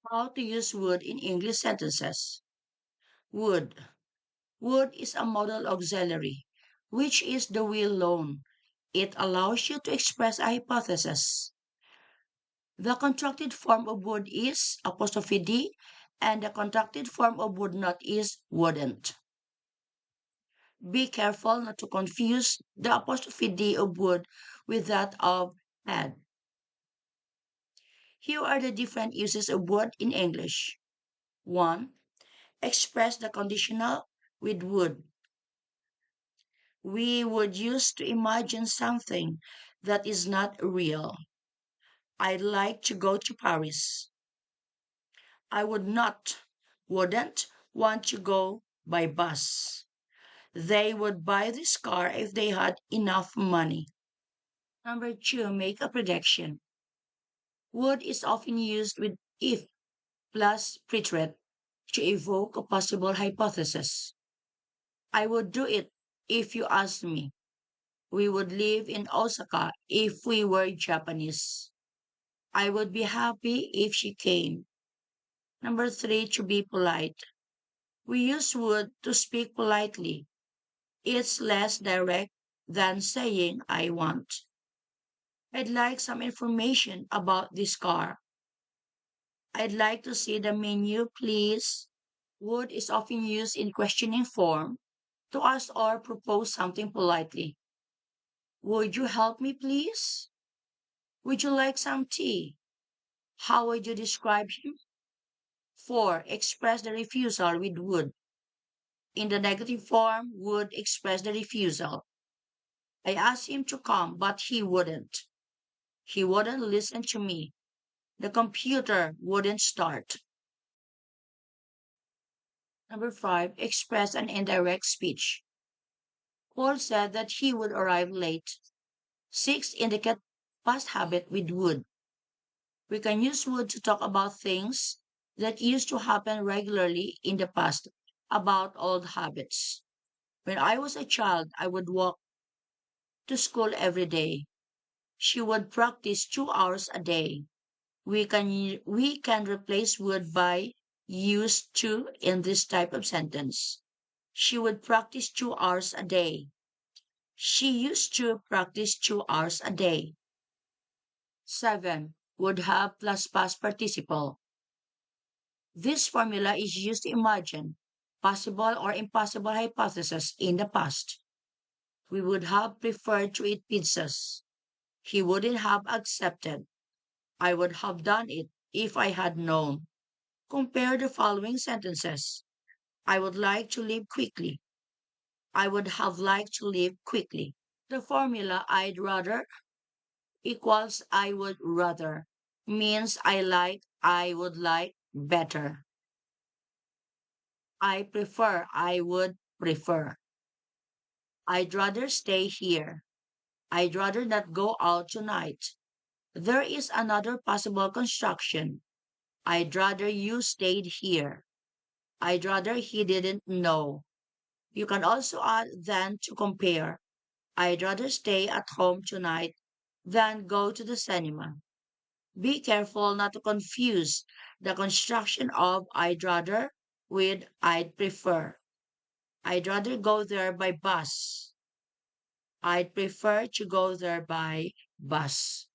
How to use would in English sentences. Would. Would is a modal auxiliary, which is the will loan. It allows you to express a hypothesis. The contracted form of would is apostrophe D, and the contracted form of would not is wouldn't. Be careful not to confuse the apostrophe D of would with that of had. Here are the different uses of would in English. 1. Express the conditional with would. We would use to imagine something that is not real. I'd like to go to Paris. I wouldn't want to go by bus. They would buy this car if they had enough money. Number 2, make a prediction. Would is often used with if plus preterite to evoke a possible hypothesis. I would do it if you asked me. We would live in Osaka if we were Japanese. I would be happy if she came. Number 3, to be polite. We use would to speak politely. It's less direct than saying I want. I'd like some information about this car. I'd like to see the menu, please. Would is often used in questioning form to ask or propose something politely. Would you help me, please? Would you like some tea? How would you describe him? 4. Express the refusal with would. In the negative form, would express the refusal. I asked him to come, but he wouldn't. He wouldn't listen to me. The computer wouldn't start. Number 5. Express an indirect speech. Paul said that he would arrive late. 6. Indicate past habit with would. We can use would to talk about things that used to happen regularly in the past, about old habits. When I was a child, I would walk to school every day. She would practice 2 hours a day. We can replace would by used to in this type of sentence. She would practice 2 hours a day. She used to practice 2 hours a day. 7. Would have plus past participle. This formula is used to imagine possible or impossible hypotheses in the past. We would have preferred to eat pizzas. He wouldn't have accepted. I would have done it if I had known. Compare the following sentences. I would like to leave quickly. I would have liked to leave quickly. The formula I'd rather equals I would rather means I would like better. I prefer, I would prefer. I'd rather stay here. I'd rather not go out tonight. There is another possible construction. I'd rather you stayed here. I'd rather he didn't know. You can also add than to compare. I'd rather stay at home tonight than go to the cinema. Be careful not to confuse the construction of I'd rather with I'd prefer. I'd rather go there by bus. I'd prefer to go there by bus.